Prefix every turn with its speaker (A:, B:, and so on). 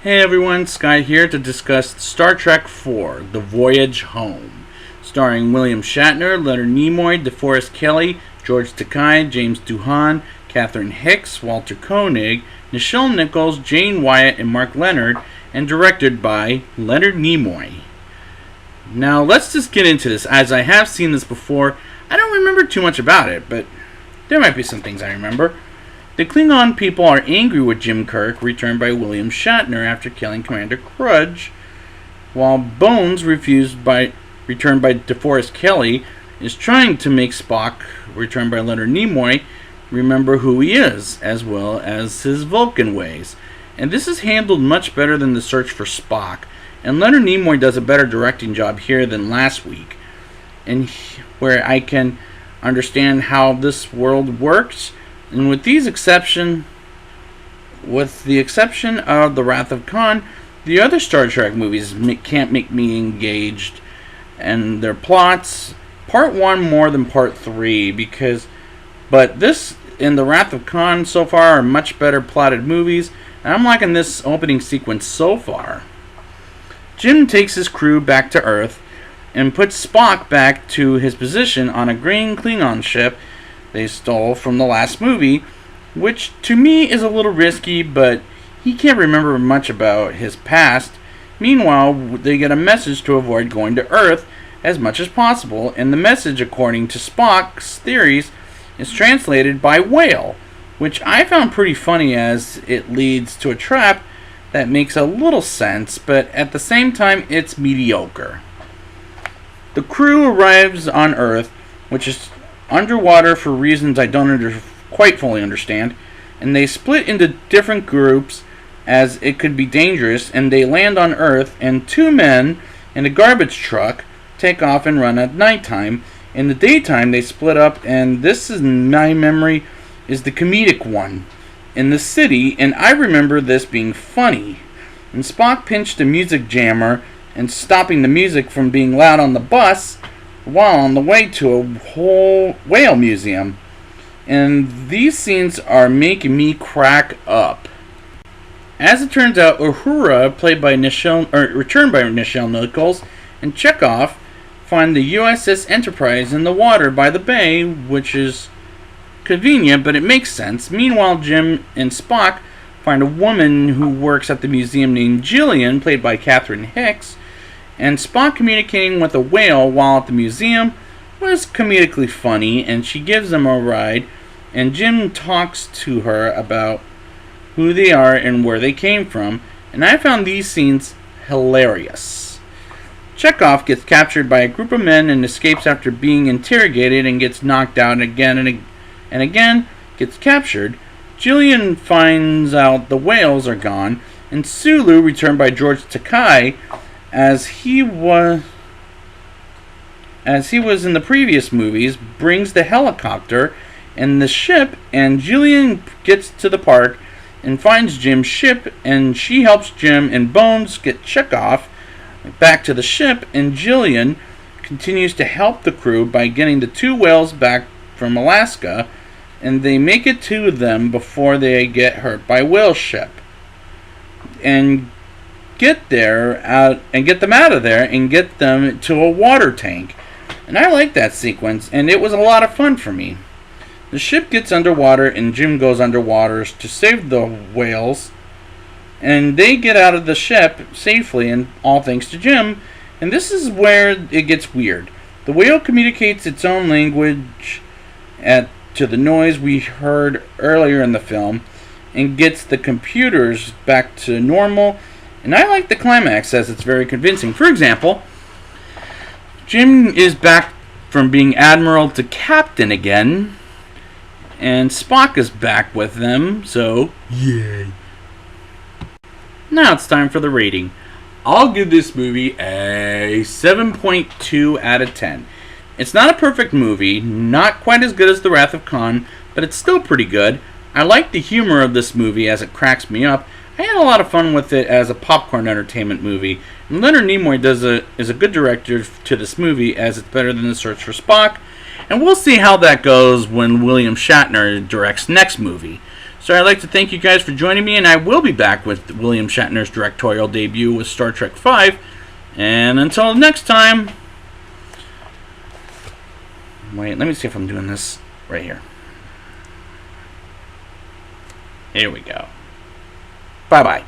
A: Hey everyone, Sky here to discuss Star Trek IV, The Voyage Home, starring William Shatner, Leonard Nimoy, DeForest Kelley, George Takei, James Doohan, Catherine Hicks, Walter Koenig, Nichelle Nichols, Jane Wyatt, and Mark Leonard, and directed by Leonard Nimoy. Now let's just get into this. As I have seen this before, I don't remember too much about it, but there might be some things I remember. The Klingon people are angry with Jim Kirk, returned by William Shatner after killing Commander Crudge, while Bones, returned by DeForest Kelley, is trying to make Spock, returned by Leonard Nimoy, remember who he is, as well as his Vulcan ways. And this is handled much better than the search for Spock, and Leonard Nimoy does a better directing job here than last week, and where I can understand how this world works. And with the exception of The Wrath of Khan, the other Star Trek movies can't make me engaged and their plots. Part 1 more than Part 3, but this and The Wrath of Khan so far are much better plotted movies, and I'm liking this opening sequence so far. Jim takes his crew back to Earth and puts Spock back to his position on a green Klingon ship they stole from the last movie, which to me is a little risky, but he can't remember much about his past. Meanwhile, they get a message to avoid going to Earth as much as possible, and the message, according to Spock's theories, is translated by whale, which I found pretty funny as it leads to a trap that makes a little sense, but at the same time it's mediocre. The crew arrives on Earth, which is underwater for reasons I don't quite fully understand, and they split into different groups as it could be dangerous, and they land on Earth, and two men in a garbage truck take off and run at nighttime. In the daytime they split up, and this is my memory is the comedic one in the city, and I remember this being funny. And Spock pinched a music jammer and stopping the music from being loud on the bus while on the way to a whole whale museum. And these scenes are making me crack up. As it turns out, Uhura, returned by Nichelle Nichols, and Chekhov find the USS Enterprise in the water by the bay, which is convenient, but it makes sense. Meanwhile, Jim and Spock find a woman who works at the museum named Jillian, played by Catherine Hicks, and Spock communicating with a whale while at the museum was comedically funny, and she gives them a ride, and Jim talks to her about who they are and where they came from, and I found these scenes hilarious. Chekhov gets captured by a group of men and escapes after being interrogated and gets knocked out again and again gets captured. Jillian finds out the whales are gone, and Sulu, returned by George Takei, as he was in the previous movies, brings the helicopter and the ship, and Jillian gets to the park and finds Jim's ship, and she helps Jim and Bones get Chekhov back to the ship, and Jillian continues to help the crew by getting the two whales back from Alaska, and they make it to them before they get hurt by whale ship, and get them out of there and get them to a water tank. And I like that sequence, and it was a lot of fun for me. The ship gets underwater, and Jim goes underwater to save the whales, and they get out of the ship safely, and all thanks to Jim. And this is where it gets weird. The whale communicates its own language to the noise we heard earlier in the film, and gets the computers back to normal. And I like the climax as it's very convincing. For example, Jim is back from being admiral to captain again, and Spock is back with them, so yay. Now it's time for the rating. I'll give this movie a 7.2 out of 10. It's not a perfect movie, not quite as good as The Wrath of Khan, but it's still pretty good. I like the humor of this movie as it cracks me up. I had a lot of fun with it as a popcorn entertainment movie. And Leonard Nimoy is a good director to this movie, as it's better than The Search for Spock. And we'll see how that goes when William Shatner directs next movie. So I'd like to thank you guys for joining me, and I will be back with William Shatner's directorial debut with Star Trek V. And until next time... Wait, let me see if I'm doing this right here. Here we go. Bye-bye.